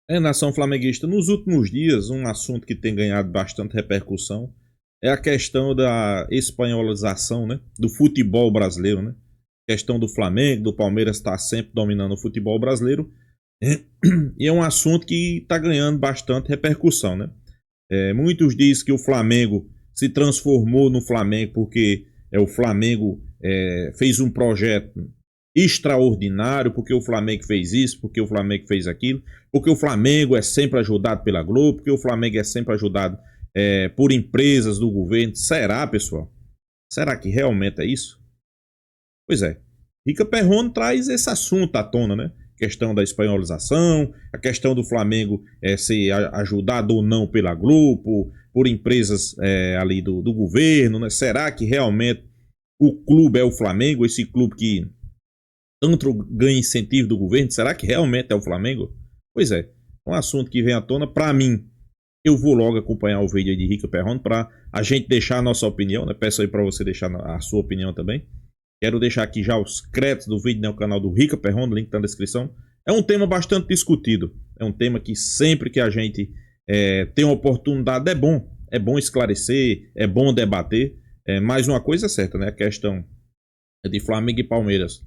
Nação flamenguista, nos últimos dias, um assunto que tem ganhado bastante repercussão é a questão da espanholização, né, do futebol brasileiro, né? Questão do Flamengo, do Palmeiras estar sempre dominando o futebol brasileiro. E é um assunto que está ganhando bastante repercussão, né? Muitos dizem que o Flamengo se transformou no Flamengo porque o Flamengo fez um projeto extraordinário, porque o Flamengo fez isso, porque o Flamengo fez aquilo, porque o Flamengo é sempre ajudado pela Globo, porque o Flamengo é sempre ajudado por empresas do governo. Será, pessoal? Será que realmente é isso? Pois é. Rica Perrone traz esse assunto à tona, né? Questão da espanholização, a questão do Flamengo ser ajudado ou não pela Globo, por empresas ali do governo, né? Será que realmente o clube é o Flamengo, esse clube que tanto ganha incentivo do governo? Será que realmente é o Flamengo? Pois é um assunto que vem à tona. Para mim, eu vou logo acompanhar o vídeo aí de Rica Perrone para a gente deixar a nossa opinião, né? Peço aí para você deixar a sua opinião também. Quero deixar aqui já os créditos do vídeo no canal do Rica Perrone, link tá na descrição. É um tema bastante discutido. É um tema que sempre que a gente tem uma oportunidade é bom esclarecer, é bom debater. Mas uma coisa é certa, né? A questão de Flamengo e Palmeiras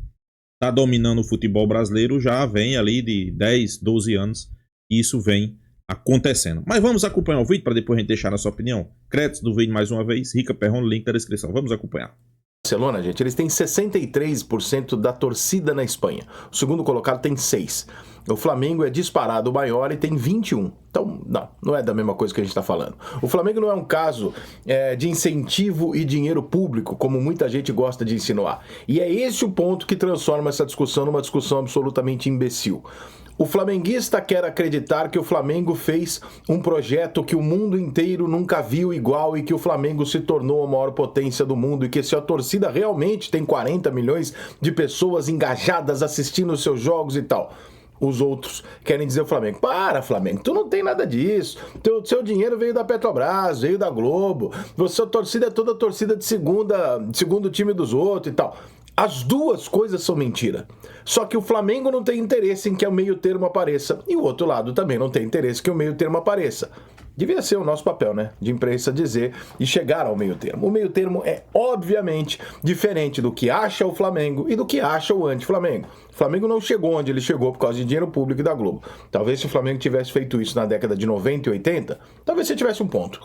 tá dominando o futebol brasileiro já vem ali de 10, 12 anos. E isso vem acontecendo. Mas vamos acompanhar o vídeo para depois a gente deixar a nossa opinião. Créditos do vídeo mais uma vez. Rica Perrone, link na descrição. Vamos acompanhar. Barcelona, gente, eles têm 63% da torcida na Espanha. O segundo colocado tem 6%. O Flamengo é disparado maior e tem 21%. Então, não é da mesma coisa que a gente está falando. O Flamengo não é um caso de incentivo e dinheiro público, como muita gente gosta de insinuar. E é esse o ponto que transforma essa discussão numa discussão absolutamente imbecil. O flamenguista quer acreditar que o Flamengo fez um projeto que o mundo inteiro nunca viu igual e que o Flamengo se tornou a maior potência do mundo e que se a torcida realmente tem 40 milhões de pessoas engajadas assistindo os seus jogos e tal. Os outros querem dizer ao Flamengo: para, Flamengo, tu não tem nada disso, seu dinheiro veio da Petrobras, veio da Globo, sua torcida é toda torcida de segundo time dos outros e tal. As duas coisas são mentira. Só que o Flamengo não tem interesse em que o meio termo apareça e o outro lado também não tem interesse que o meio termo apareça. Devia ser o nosso papel, né, de imprensa dizer e chegar ao meio termo. O meio termo é, obviamente, diferente do que acha o Flamengo e do que acha o anti-Flamengo. O Flamengo não chegou onde ele chegou por causa de dinheiro público e da Globo. Talvez se o Flamengo tivesse feito isso na década de 90 e 80, talvez você tivesse um ponto.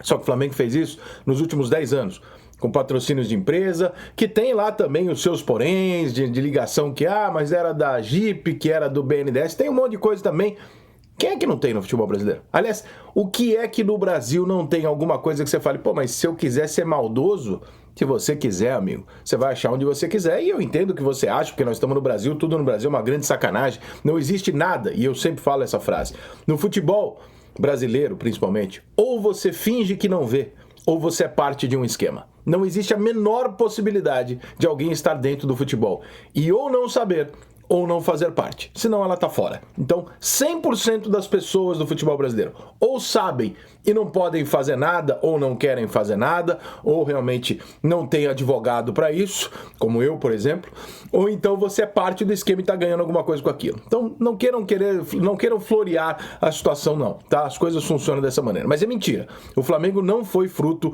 Só que o Flamengo fez isso nos últimos 10 anos. Com patrocínios de empresa, que tem lá também os seus poréns de ligação que, mas era da Jeep, que era do BNDES, tem um monte de coisa também. Quem é que não tem no futebol brasileiro? Aliás, o que é que no Brasil não tem alguma coisa que você fale, mas se eu quiser ser maldoso, se você quiser, amigo, você vai achar onde você quiser. E eu entendo o que você acha, porque nós estamos no Brasil, tudo no Brasil é uma grande sacanagem. Não existe nada, e eu sempre falo essa frase. No futebol brasileiro, principalmente, ou você finge que não vê, ou você é parte de um esquema. Não existe a menor possibilidade de alguém estar dentro do futebol e ou não saber ou não fazer parte, senão ela tá fora. Então, 100% das pessoas do futebol brasileiro ou sabem e não podem fazer nada, ou não querem fazer nada, ou realmente não tem advogado para isso, como eu, por exemplo, ou então você é parte do esquema e tá ganhando alguma coisa com aquilo. Então, não queiram florear a situação não, tá? As coisas funcionam dessa maneira, mas é mentira. O Flamengo não foi fruto,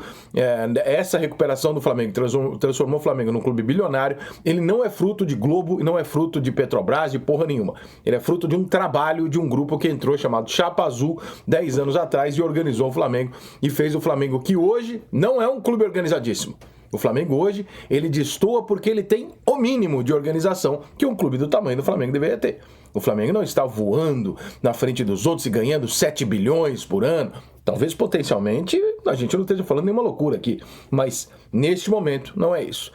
essa recuperação do Flamengo transformou o Flamengo num clube bilionário, ele não é fruto de Globo e não é fruto de Petrobras, de porra nenhuma. Ele é fruto de um trabalho de um grupo que entrou chamado Chapa Azul 10 anos atrás e organizou o Flamengo e fez o Flamengo, que hoje não é um clube organizadíssimo. O Flamengo hoje, ele destoa porque ele tem o mínimo de organização que um clube do tamanho do Flamengo deveria ter. O Flamengo não está voando na frente dos outros e ganhando 7 bilhões por ano. Talvez potencialmente a gente não esteja falando nenhuma loucura aqui, mas neste momento não é isso.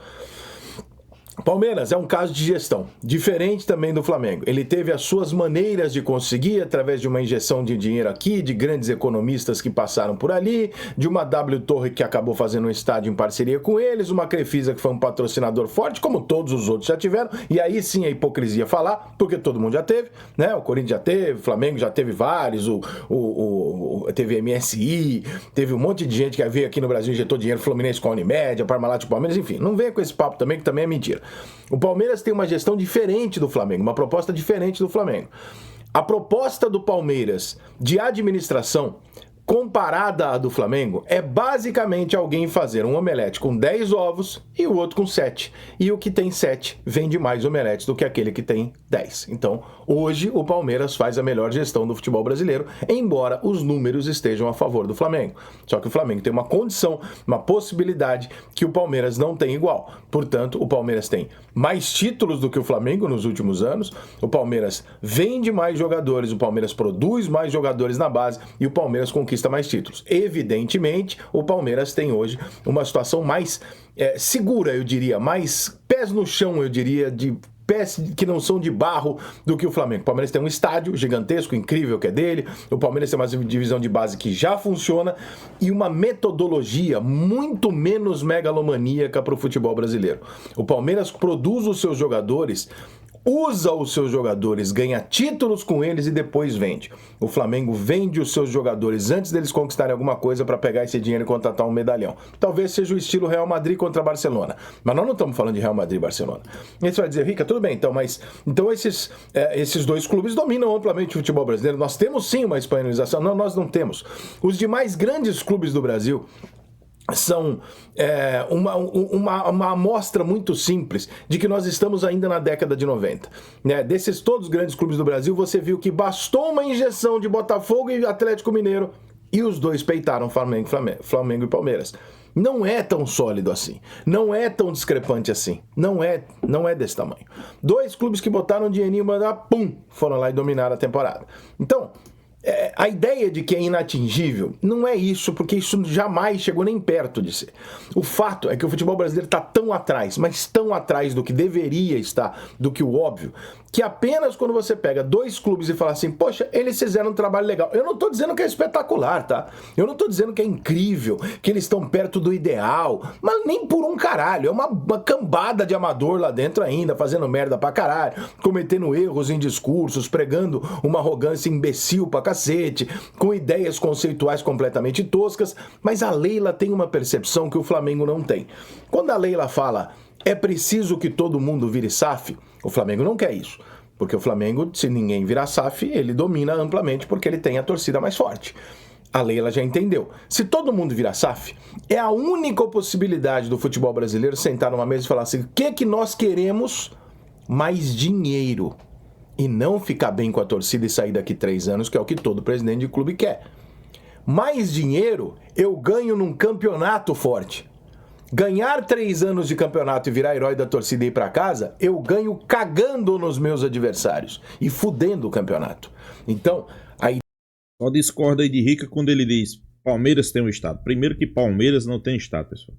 Palmeiras é um caso de gestão, diferente também do Flamengo. Ele teve as suas maneiras de conseguir, através de uma injeção de dinheiro aqui, de grandes economistas que passaram por ali, de uma W Torre que acabou fazendo um estádio em parceria com eles, uma Crefisa que foi um patrocinador forte, como todos os outros já tiveram, e aí sim a hipocrisia falar, porque todo mundo já teve, né? O Corinthians já teve, o Flamengo já teve vários, teve MSI, teve um monte de gente que veio aqui no Brasil e injetou dinheiro, Fluminense com a Unimed, a Parmalat com o Palmeiras, enfim, não venha com esse papo também, que também é mentira. O Palmeiras tem uma gestão diferente do Flamengo, uma proposta diferente do Flamengo. A proposta do Palmeiras de administração, comparada à do Flamengo, é basicamente alguém fazer um omelete com 10 ovos e o outro com 7. E o que tem 7 vende mais omeletes do que aquele que tem 10. Então, hoje, o Palmeiras faz a melhor gestão do futebol brasileiro, embora os números estejam a favor do Flamengo. Só que o Flamengo tem uma condição, uma possibilidade que o Palmeiras não tem igual. Portanto, o Palmeiras tem mais títulos do que o Flamengo nos últimos anos, o Palmeiras vende mais jogadores, o Palmeiras produz mais jogadores na base e o Palmeiras conquista mais títulos. Evidentemente, o Palmeiras tem hoje uma situação mais segura, eu diria, mais pés no chão, eu diria, de pés que não são de barro do que o Flamengo. O Palmeiras tem um estádio gigantesco, incrível, que é dele. O Palmeiras tem uma divisão de base que já funciona e uma metodologia muito menos megalomaníaca para o futebol brasileiro. O Palmeiras produz os seus jogadores, usa os seus jogadores, ganha títulos com eles e depois vende. O Flamengo vende os seus jogadores antes deles conquistarem alguma coisa para pegar esse dinheiro e contratar um medalhão. Talvez seja o estilo Real Madrid contra Barcelona. Mas nós não estamos falando de Real Madrid e Barcelona. E aí você vai dizer, Rica, tudo bem, então, mas então esses dois clubes dominam amplamente o futebol brasileiro. Nós temos sim uma espanholização. Não, nós não temos. Os demais grandes clubes do Brasil são uma amostra muito simples de que nós estamos ainda na década de 90. Né? Desses todos os grandes clubes do Brasil, você viu que bastou uma injeção de Botafogo e Atlético Mineiro e os dois peitaram Flamengo e Palmeiras. Não é tão sólido assim. Não é tão discrepante assim. Não é desse tamanho. Dois clubes que botaram dinheirinho, pum, foram lá e dominaram a temporada. Então, a ideia de que é inatingível não é isso, porque isso jamais chegou nem perto de ser. O fato é que o futebol brasileiro está tão atrás, mas tão atrás do que deveria estar, do que o óbvio, que apenas quando você pega dois clubes e fala assim, poxa, eles fizeram um trabalho legal. Eu não estou dizendo que é espetacular, tá? Eu não estou dizendo que é incrível, que eles estão perto do ideal, mas nem por um caralho. É uma cambada de amador lá dentro ainda, fazendo merda pra caralho, cometendo erros em discursos, pregando uma arrogância imbecil pra cacete, com ideias conceituais completamente toscas, mas a Leila tem uma percepção que o Flamengo não tem. Quando a Leila fala, é preciso que todo mundo vire SAF, o Flamengo não quer isso. Porque o Flamengo, se ninguém virar SAF, ele domina amplamente porque ele tem a torcida mais forte. A Leila já entendeu. Se todo mundo virar SAF, é a única possibilidade do futebol brasileiro sentar numa mesa e falar assim, o que nós queremos? Mais dinheiro. E não ficar bem com a torcida e sair daqui 3 anos, que é o que todo presidente de clube quer. Mais dinheiro eu ganho num campeonato forte. Ganhar 3 anos de campeonato e virar herói da torcida e ir pra casa, eu ganho cagando nos meus adversários e fudendo o campeonato. Então, aí... Só discorda aí de Rica quando ele diz Palmeiras tem um estádio. Primeiro que Palmeiras não tem estádio, pessoal.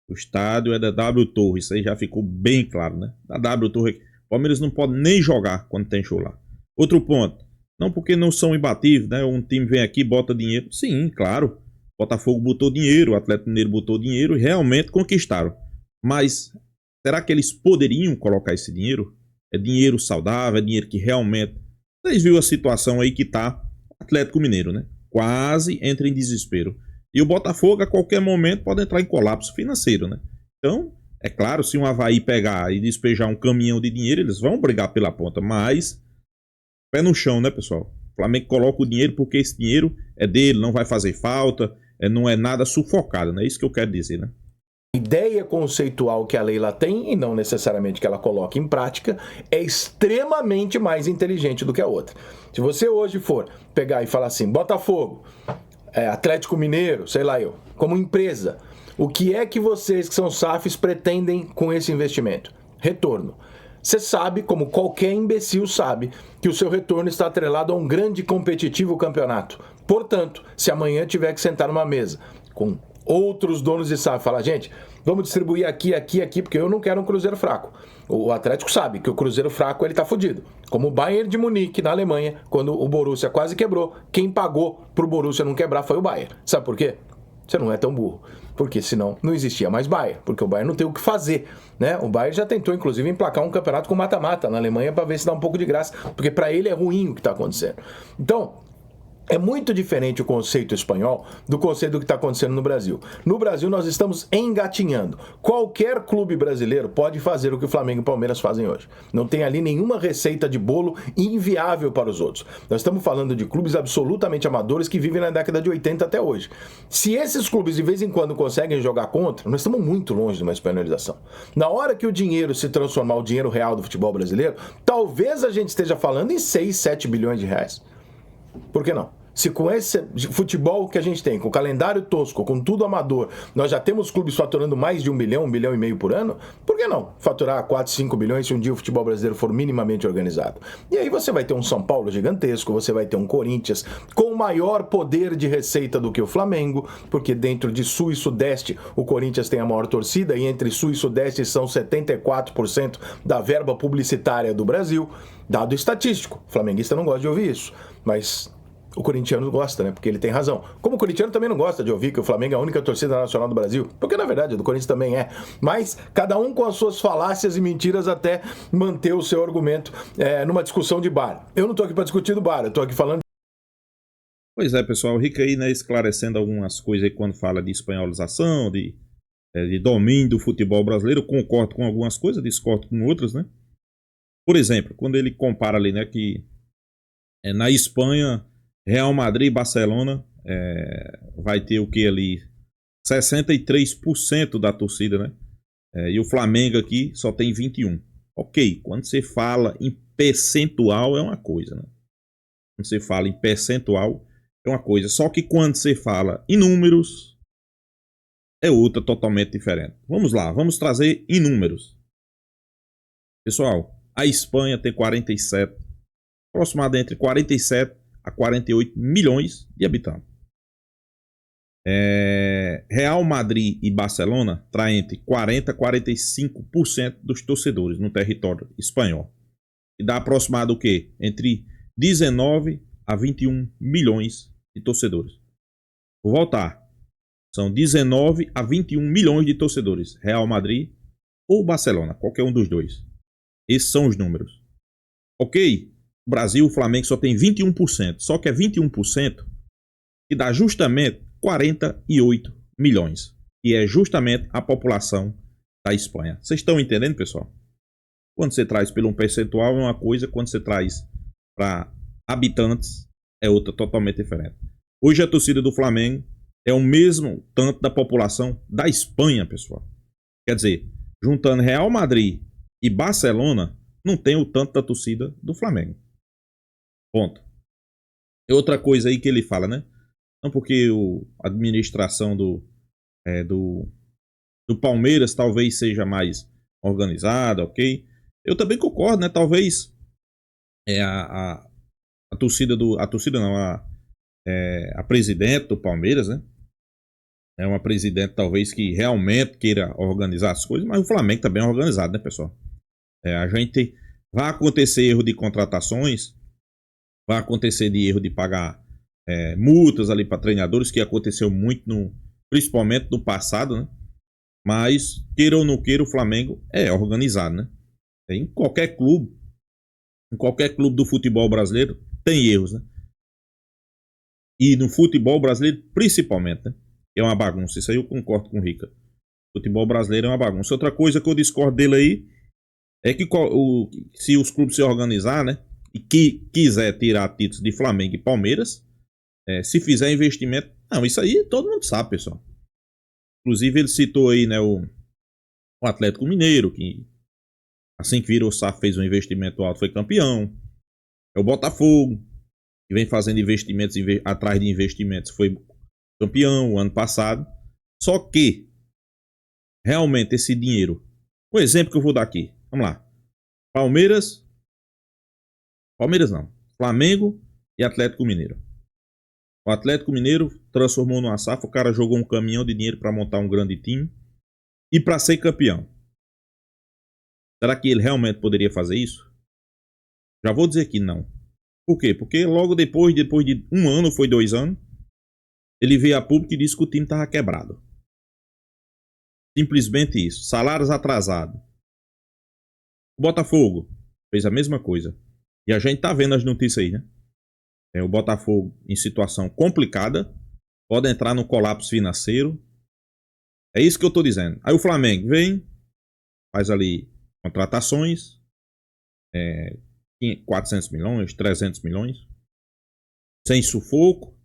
O estádio é da W Torre, isso aí já ficou bem claro, né? Da W Torre. Palmeiras não pode nem jogar quando tem show lá. Outro ponto, não porque não são imbatíveis, né? Um time vem aqui e bota dinheiro. Sim, claro. Botafogo botou dinheiro, o Atlético Mineiro botou dinheiro e realmente conquistaram. Mas será que eles poderiam colocar esse dinheiro? É dinheiro saudável, é dinheiro que realmente... Vocês viram a situação aí que tá o Atlético Mineiro, né? Quase entra em desespero. E o Botafogo a qualquer momento pode entrar em colapso financeiro, né? Então, é claro, se um Avaí pegar e despejar um caminhão de dinheiro, eles vão brigar pela ponta, mas pé no chão, né, pessoal? O Flamengo coloca o dinheiro porque esse dinheiro é dele, não vai fazer falta, não é nada sufocado, né? É isso que eu quero dizer, né? A ideia conceitual que a Leila tem, e não necessariamente que ela coloque em prática, é extremamente mais inteligente do que a outra. Se você hoje for pegar e falar assim, Botafogo, Atlético Mineiro, sei lá eu, como empresa, o que é que vocês que são SAFs pretendem com esse investimento? Retorno. Você sabe, como qualquer imbecil sabe, que o seu retorno está atrelado a um grande e competitivo campeonato. Portanto, se amanhã tiver que sentar numa mesa com outros donos de SAF e falar, gente, vamos distribuir aqui, porque eu não quero um Cruzeiro fraco. O Atlético sabe que o Cruzeiro fraco ele tá fudido. Como o Bayern de Munique na Alemanha, quando o Borussia quase quebrou, quem pagou pro Borussia não quebrar foi o Bayern. Sabe por quê? Você não é tão burro. Porque senão não existia mais Bayern. Porque o Bayern não tem o que fazer, né? O Bayern já tentou, inclusive, emplacar um campeonato com mata-mata na Alemanha para ver se dá um pouco de graça. Porque para ele é ruim o que está acontecendo. Então, É muito diferente o conceito espanhol do conceito do que está acontecendo no Brasil. No Brasil, nós estamos engatinhando. Qualquer clube brasileiro pode fazer o que o Flamengo e o Palmeiras fazem hoje. Não tem ali nenhuma receita de bolo inviável para os outros. Nós estamos falando de clubes absolutamente amadores que vivem na década de 80 até hoje. Se esses clubes de vez em quando conseguem jogar contra, nós estamos muito longe de uma espanholização. Na hora que o dinheiro se transformar o dinheiro real do futebol brasileiro, talvez a gente esteja falando em 6, 7 bilhões de reais. Por que não? Se com esse futebol que a gente tem, com o calendário tosco, com tudo amador, nós já temos clubes faturando mais de 1 bilhão e meio por ano, por que não faturar 4, 5 bilhões se um dia o futebol brasileiro for minimamente organizado? E aí você vai ter um São Paulo gigantesco, você vai ter um Corinthians com maior poder de receita do que o Flamengo, porque dentro de Sul e Sudeste o Corinthians tem a maior torcida e entre Sul e Sudeste são 74% da verba publicitária do Brasil, dado estatístico. O flamenguista não gosta de ouvir isso, mas o corintiano gosta, né? Porque ele tem razão. Como o corintiano também não gosta de ouvir que o Flamengo é a única torcida nacional do Brasil, porque na verdade o do Corinthians também é. Mas cada um com as suas falácias e mentiras até manter o seu argumento numa discussão de bar. Eu não tô aqui para discutir do bar, eu tô aqui falando. Pois é, pessoal, o Rica aí, né, esclarecendo algumas coisas aí quando fala de espanholização, de domínio do futebol brasileiro. Eu concordo com algumas coisas, discordo com outras, né? Por exemplo, quando ele compara ali, né, que na Espanha Real Madrid e Barcelona vai ter o que ali? 63% da torcida, né? E o Flamengo aqui só tem 21%. Ok, quando você fala em percentual é uma coisa, né? Quando você fala em percentual é uma coisa. Só que quando você fala em números é outra totalmente diferente. Vamos lá, vamos trazer em números. Pessoal, a Espanha tem 47, aproximadamente entre 47 a 48 milhões de habitantes. Real Madrid e Barcelona traz entre 40 a 45% dos torcedores no território espanhol. E dá aproximado o quê? Entre 19 a 21 milhões de torcedores. Vou voltar. São 19 a 21 milhões de torcedores. Real Madrid ou Barcelona, qualquer um dos dois. Esses são os números. Ok? O Brasil, o Flamengo só tem 21%. Só que é 21% que dá justamente 48 milhões. E é justamente a população da Espanha. Vocês estão entendendo, pessoal? Quando você traz pelo um percentual é uma coisa, quando você traz para habitantes é outra totalmente diferente. Hoje a torcida do Flamengo é o mesmo tanto da população da Espanha, pessoal. Quer dizer, juntando Real Madrid e Barcelona, não tem o tanto da torcida do Flamengo. Ponto. É outra coisa aí que ele fala, né? Não porque a administração do Palmeiras talvez seja mais organizada, ok? Eu também concordo, né? Talvez a torcida a presidente do Palmeiras, né? É uma presidente talvez que realmente queira organizar as coisas, mas o Flamengo também é organizado, né, pessoal? A gente vai acontecer erro de contratações, vai acontecer de erro de pagar multas ali para treinadores, que aconteceu muito, principalmente no passado, né? Mas, queira ou não queira, o Flamengo é organizado, né? Em qualquer clube do futebol brasileiro tem erros, né? E no futebol brasileiro, principalmente, né? É uma bagunça. Isso aí eu concordo com o Rica. O futebol brasileiro é uma bagunça. Outra coisa que eu discordo dele aí é que se os clubes se organizar, né? E que quiser tirar títulos de Flamengo e Palmeiras, se fizer investimento... Não, isso aí todo mundo sabe, pessoal. Inclusive ele citou aí, né, o Atlético Mineiro, que assim que virou SAF fez um investimento alto, foi campeão. É o Botafogo, que vem fazendo investimentos atrás de investimentos, foi campeão o ano passado. Só que realmente esse dinheiro... Um exemplo que eu vou dar aqui. Vamos lá. Palmeiras não. Flamengo e Atlético Mineiro. O Atlético Mineiro transformou numa SAF, o cara jogou um caminhão de dinheiro para montar um grande time e para ser campeão. Será que ele realmente poderia fazer isso? Já vou dizer que não. Por quê? Porque logo depois de um ano, foi 2 anos, ele veio a público e disse que o time estava quebrado. Simplesmente isso. Salários atrasados. O Botafogo fez a mesma coisa. E a gente tá vendo as notícias aí, né? O Botafogo em situação complicada, pode entrar no colapso financeiro. É isso que eu tô dizendo. Aí o Flamengo vem, faz ali contratações, 400 milhões, 300 milhões, sem sufoco,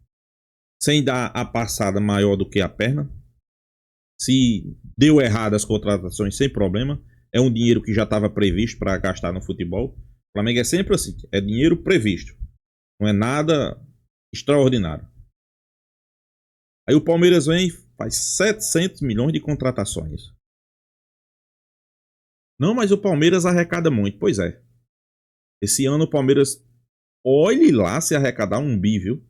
sem dar a passada maior do que a perna. Se deu errado as contratações, sem problema. É um dinheiro que já estava previsto para gastar no futebol. O Flamengo é sempre assim, é dinheiro previsto. Não é nada extraordinário. Aí o Palmeiras vem e faz 700 milhões de contratações. Não, mas o Palmeiras arrecada muito. Pois é. Esse ano o Palmeiras, olhe lá se arrecadar 1 bi, viu?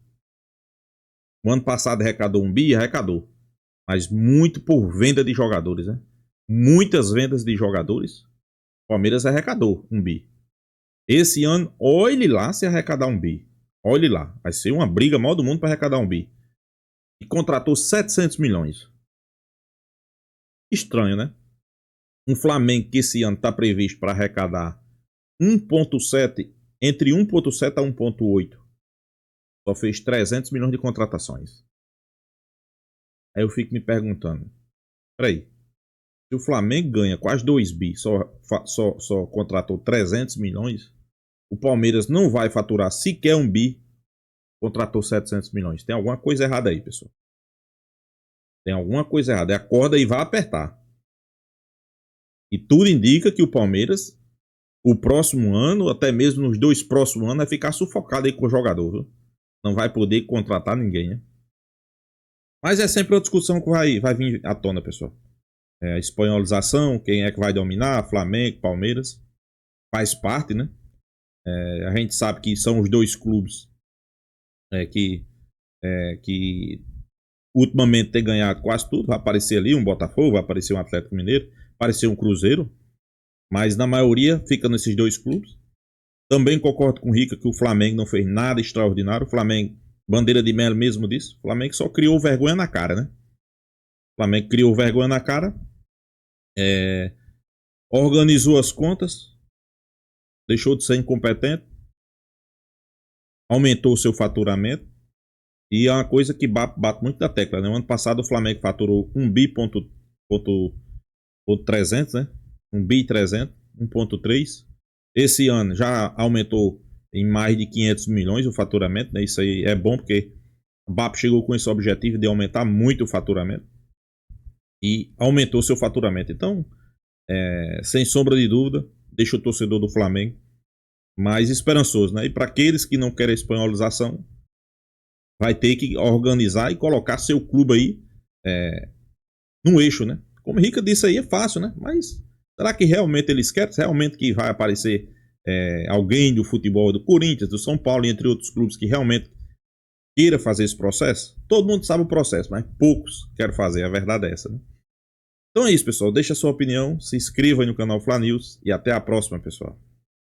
O ano passado arrecadou 1 bi, arrecadou. Mas muito por venda de jogadores, né? Muitas vendas de jogadores. O Palmeiras arrecadou 1 bi. Esse ano, olhe lá se arrecadar 1 bi. Olhe lá. Vai ser uma briga maior do mundo para arrecadar 1 bi. E contratou 700 milhões. Estranho, né? Um Flamengo que esse ano está previsto para arrecadar 1,7, entre 1,7 a 1,8. Só fez 300 milhões de contratações. Aí eu fico me perguntando. Peraí. Se o Flamengo ganha quase 2 bi, só contratou 300 milhões, o Palmeiras não vai faturar sequer 1 bi, contratou 700 milhões. Tem alguma coisa errada aí, pessoal. Tem alguma coisa errada. Acorda e vai apertar. E tudo indica que o Palmeiras, o próximo ano, até mesmo nos 2 próximos anos, vai ficar sufocado aí com o jogador, viu? Não vai poder contratar ninguém, né? Mas é sempre uma discussão que vai vir à tona, pessoal. A espanholização, quem é que vai dominar, Flamengo, Palmeiras, faz parte, né? A gente sabe que são os 2 clubes que ultimamente tem ganhado quase tudo. Vai aparecer ali um Botafogo, vai aparecer um Atlético Mineiro, aparecer um Cruzeiro, mas na maioria fica nesses 2 clubes. Também concordo com o Rica que o Flamengo não fez nada extraordinário. O Flamengo, bandeira de mel mesmo disso, o Flamengo só criou vergonha na cara, né? O Flamengo criou vergonha na cara, organizou as contas, deixou de ser incompetente, aumentou o seu faturamento. E é uma coisa que bate muito da tecla, né? O ano passado o Flamengo faturou 1 bi ponto 300, né? 1 bi 300, 1,3. Esse ano já aumentou em mais de 500 milhões o faturamento, né? Isso aí é bom porque a BAP chegou com esse objetivo de aumentar muito o faturamento. E aumentou seu faturamento. Então, sem sombra de dúvida, deixa o torcedor do Flamengo mais esperançoso, né? E para aqueles que não querem a espanholização, vai ter que organizar e colocar seu clube aí no eixo, né? Como o Rica disse aí, é fácil, né? Mas será que realmente eles querem? Realmente que vai aparecer alguém do futebol do Corinthians, do São Paulo, entre outros clubes que realmente queira fazer esse processo? Todo mundo sabe o processo, mas poucos querem fazer, a verdade é essa, né? Então é isso, pessoal. Deixa a sua opinião, se inscreva aí no canal Fla News e até a próxima, pessoal.